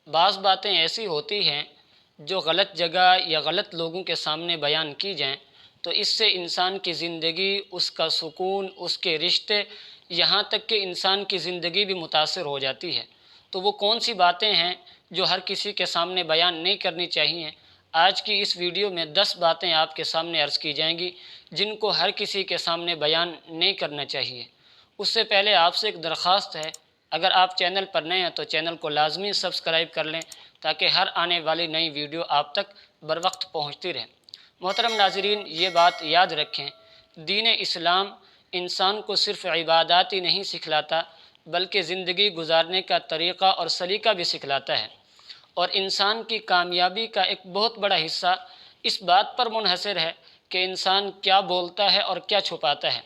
بعض باتیں ایسی ہوتی ہیں جو غلط جگہ یا غلط لوگوں کے سامنے بیان کی جائیں تو اس سے انسان کی زندگی، اس کا سکون، اس کے رشتے، یہاں تک کہ انسان کی زندگی بھی متاثر ہو جاتی ہے۔ تو وہ کون سی باتیں ہیں جو ہر کسی کے سامنے بیان نہیں کرنی چاہیے؟ آج کی اس ویڈیو میں 10 باتیں آپ کے سامنے عرض کی جائیں گی جن کو ہر کسی کے سامنے بیان نہیں کرنا چاہیے۔ اس سے پہلے آپ سے ایک درخواست ہے، اگر آپ چینل پر نئے ہیں تو چینل کو لازمی سبسکرائب کر لیں تاکہ ہر آنے والی نئی ویڈیو آپ تک بروقت پہنچتی رہے۔ محترم ناظرین، یہ بات یاد رکھیں، دین اسلام انسان کو صرف عبادات ہی نہیں سکھلاتا بلکہ زندگی گزارنے کا طریقہ اور سلیقہ بھی سکھلاتا ہے، اور انسان کی کامیابی کا ایک بہت بڑا حصہ اس بات پر منحصر ہے کہ انسان کیا بولتا ہے اور کیا چھپاتا ہے۔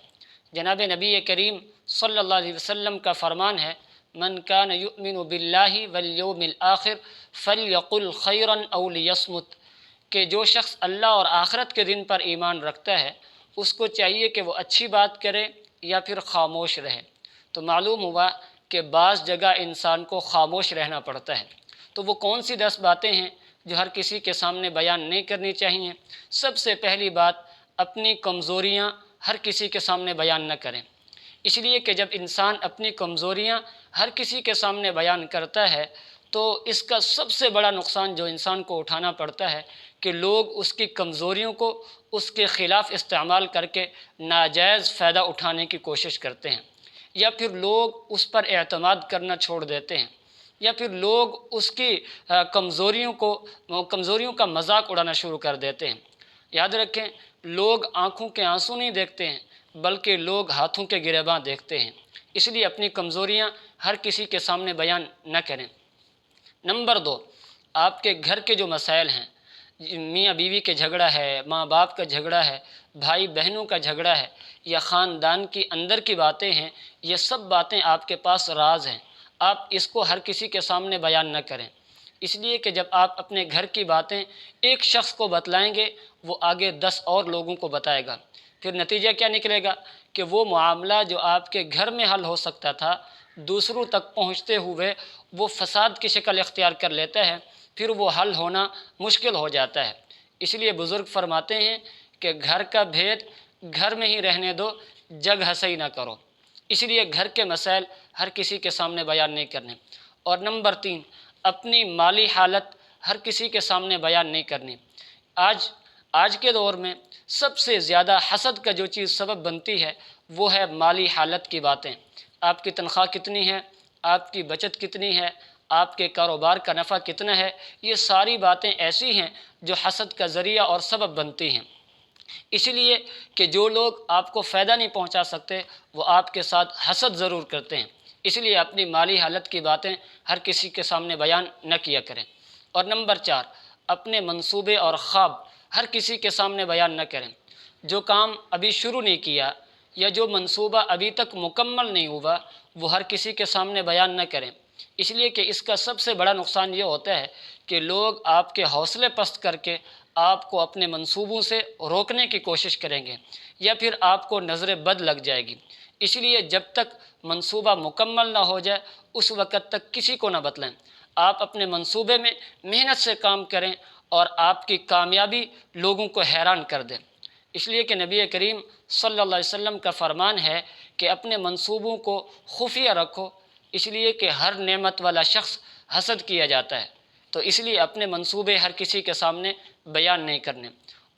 جناب نبی کریم صلی اللہ علیہ وسلم کا فرمان ہے، من کان یؤمن باللہ والیوم الآخر فلیقل خیرا او لیصمت، کہ جو شخص اللہ اور آخرت کے دن پر ایمان رکھتا ہے اس کو چاہیے کہ وہ اچھی بات کرے یا پھر خاموش رہے۔ تو معلوم ہوا کہ بعض جگہ انسان کو خاموش رہنا پڑتا ہے۔ تو وہ کون سی 10 باتیں ہیں جو ہر کسی کے سامنے بیان نہیں کرنی چاہیے؟ سب سے پہلی بات، اپنی کمزوریاں ہر کسی کے سامنے بیان نہ کریں، اس لیے کہ جب انسان اپنی کمزوریاں ہر کسی کے سامنے بیان کرتا ہے تو اس کا سب سے بڑا نقصان جو انسان کو اٹھانا پڑتا ہے کہ لوگ اس کی کمزوریوں کو اس کے خلاف استعمال کر کے ناجائز فائدہ اٹھانے کی کوشش کرتے ہیں، یا پھر لوگ اس پر اعتماد کرنا چھوڑ دیتے ہیں، یا پھر لوگ اس کی کمزوریوں کا مذاق اڑانا شروع کر دیتے ہیں۔ یاد رکھیں، لوگ آنکھوں کے آنسو نہیں دیکھتے ہیں بلکہ لوگ ہاتھوں کے گریباں دیکھتے ہیں، اس لیے اپنی کمزوریاں ہر کسی کے سامنے بیان نہ کریں۔ نمبر 2، آپ کے گھر کے جو مسائل ہیں، میاں بیوی کے جھگڑا ہے، ماں باپ کا جھگڑا ہے، بھائی بہنوں کا جھگڑا ہے، یا خاندان کی اندر کی باتیں ہیں، یہ سب باتیں آپ کے پاس راز ہیں، آپ اس کو ہر کسی کے سامنے بیان نہ کریں، اس لیے کہ جب آپ اپنے گھر کی باتیں ایک شخص کو بتلائیں گے وہ آگے 10 اور لوگوں کو بتائے گا، پھر نتیجہ کیا نکلے گا کہ وہ معاملہ جو آپ کے گھر میں حل ہو سکتا تھا دوسروں تک پہنچتے ہوئے وہ فساد کی شکل اختیار کر لیتا ہے، پھر وہ حل ہونا مشکل ہو جاتا ہے۔ اس لیے بزرگ فرماتے ہیں کہ گھر کا بھید گھر میں ہی رہنے دو، جگ ہنسی نہ کرو، اس لیے گھر کے مسائل ہر کسی کے سامنے بیان نہیں کرنے۔ اور نمبر 3، اپنی مالی حالت ہر کسی کے سامنے بیان نہیں کرنی۔ آج کے دور میں سب سے زیادہ حسد کا جو چیز سبب بنتی ہے وہ ہے مالی حالت کی باتیں۔ آپ کی تنخواہ کتنی ہے، آپ کی بچت کتنی ہے، آپ کے کاروبار کا نفع کتنا ہے، یہ ساری باتیں ایسی ہیں جو حسد کا ذریعہ اور سبب بنتی ہیں، اس لیے کہ جو لوگ آپ کو فائدہ نہیں پہنچا سکتے وہ آپ کے ساتھ حسد ضرور کرتے ہیں، اس لیے اپنی مالی حالت کی باتیں ہر کسی کے سامنے بیان نہ کیا کریں۔ اور نمبر 4، اپنے منصوبے اور خواب ہر کسی کے سامنے بیان نہ کریں۔ جو کام ابھی شروع نہیں کیا یا جو منصوبہ ابھی تک مکمل نہیں ہوا وہ ہر کسی کے سامنے بیان نہ کریں، اس لیے کہ اس کا سب سے بڑا نقصان یہ ہوتا ہے کہ لوگ آپ کے حوصلے پست کر کے آپ کو اپنے منصوبوں سے روکنے کی کوشش کریں گے یا پھر آپ کو نظر بد لگ جائے گی، اس لیے جب تک منصوبہ مکمل نہ ہو جائے اس وقت تک کسی کو نہ بتلائیں۔ آپ اپنے منصوبے میں محنت سے کام کریں اور آپ کی کامیابی لوگوں کو حیران کر دیں، اس لیے کہ نبی کریم صلی اللہ علیہ وسلم کا فرمان ہے کہ اپنے منصوبوں کو خفیہ رکھو، اس لیے کہ ہر نعمت والا شخص حسد کیا جاتا ہے، تو اس لیے اپنے منصوبے ہر کسی کے سامنے بیان نہیں کرنے۔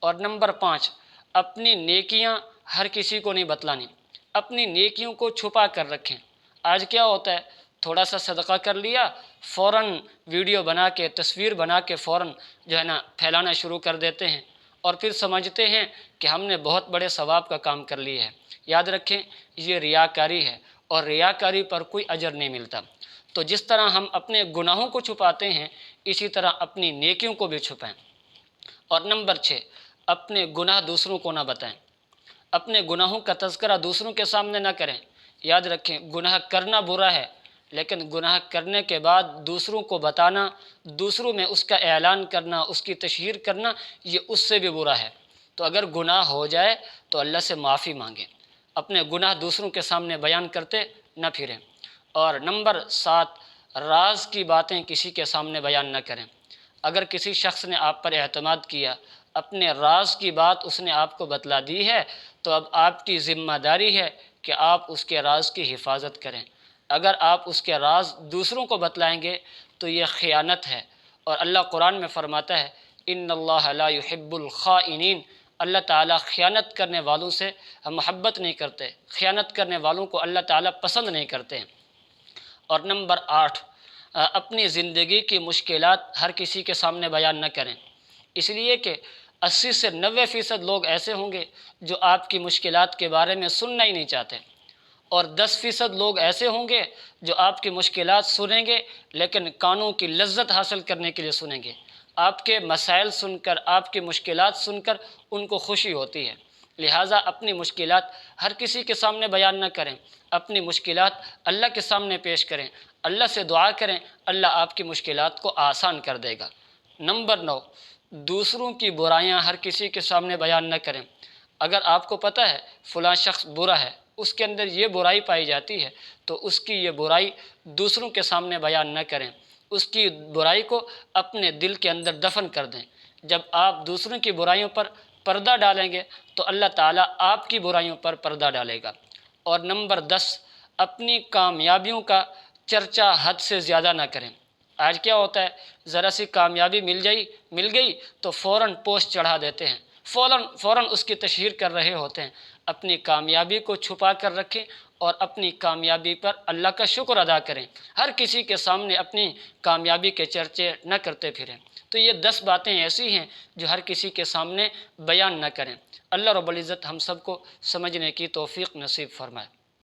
اور نمبر 5، اپنی نیکیاں ہر کسی کو نہیں بتلانی، اپنی نیکیوں کو چھپا کر رکھیں۔ آج کیا ہوتا ہے، تھوڑا سا صدقہ کر لیا، فوراً ویڈیو بنا کے تصویر بنا کے فوراً پھیلانا شروع کر دیتے ہیں اور پھر سمجھتے ہیں کہ ہم نے بہت بڑے ثواب کا کام کر لیا ہے۔ یاد رکھیں، یہ ریاکاری ہے اور ریاکاری پر کوئی اجر نہیں ملتا۔ تو جس طرح ہم اپنے گناہوں کو چھپاتے ہیں اسی طرح اپنی نیکیوں کو بھی چھپائیں۔ اور نمبر 6، اپنے گناہ دوسروں کو نہ بتائیں، اپنے گناہوں کا تذکرہ دوسروں کے سامنے نہ کریں۔ یاد رکھیں، گناہ کرنا برا ہے لیکن گناہ کرنے کے بعد دوسروں کو بتانا، دوسروں میں اس کا اعلان کرنا، اس کی تشہیر کرنا، یہ اس سے بھی برا ہے۔ تو اگر گناہ ہو جائے تو اللہ سے معافی مانگیں، اپنے گناہ دوسروں کے سامنے بیان کرتے نہ پھریں۔ اور نمبر 7، راز کی باتیں کسی کے سامنے بیان نہ کریں۔ اگر کسی شخص نے آپ پر اعتماد کیا، اپنے راز کی بات اس نے آپ کو بتلا دی ہے، تو اب آپ کی ذمہ داری ہے کہ آپ اس کے راز کی حفاظت کریں۔ اگر آپ اس کے راز دوسروں کو بتلائیں گے تو یہ خیانت ہے، اور اللہ قرآن میں فرماتا ہے ان اللہ لا يحب الخائنین، اللہ تعالیٰ خیانت کرنے والوں سے محبت نہیں کرتے، خیانت کرنے والوں کو اللہ تعالیٰ پسند نہیں کرتے ہیں۔ اور نمبر 8، اپنی زندگی کی مشکلات ہر کسی کے سامنے بیان نہ کریں، اس لیے کہ 80 سے 90% لوگ ایسے ہوں گے جو آپ کی مشکلات کے بارے میں سننا ہی نہیں چاہتے، اور 10% لوگ ایسے ہوں گے جو آپ کی مشکلات سنیں گے لیکن کانوں کی لذت حاصل کرنے کے لیے سنیں گے۔ آپ کے مسائل سن کر، آپ کی مشکلات سن کر ان کو خوشی ہوتی ہے۔ لہٰذا اپنی مشکلات ہر کسی کے سامنے بیان نہ کریں، اپنی مشکلات اللہ کے سامنے پیش کریں، اللہ سے دعا کریں، اللہ آپ کی مشکلات کو آسان کر دے گا۔ نمبر 9، دوسروں کی برائیاں ہر کسی کے سامنے بیان نہ کریں۔ اگر آپ کو پتہ ہے فلاں شخص برا ہے، اس کے اندر یہ برائی پائی جاتی ہے، تو اس کی یہ برائی دوسروں کے سامنے بیان نہ کریں، اس کی برائی کو اپنے دل کے اندر دفن کر دیں۔ جب آپ دوسروں کی برائیوں پر پردہ ڈالیں گے تو اللہ تعالیٰ آپ کی برائیوں پر پردہ ڈالے گا۔ اور نمبر 10، اپنی کامیابیوں کا چرچا حد سے زیادہ نہ کریں۔ آج کیا ہوتا ہے، ذرا سی کامیابی مل گئی تو فوراً پوسٹ چڑھا دیتے ہیں، فوراً اس کی تشہیر کر رہے ہوتے ہیں۔ اپنی کامیابی کو چھپا کر رکھیں اور اپنی کامیابی پر اللہ کا شکر ادا کریں، ہر کسی کے سامنے اپنی کامیابی کے چرچے نہ کرتے پھریں۔ تو یہ 10 باتیں ایسی ہیں جو ہر کسی کے سامنے بیان نہ کریں۔ اللہ رب العزت ہم سب کو سمجھنے کی توفیق نصیب فرمائے۔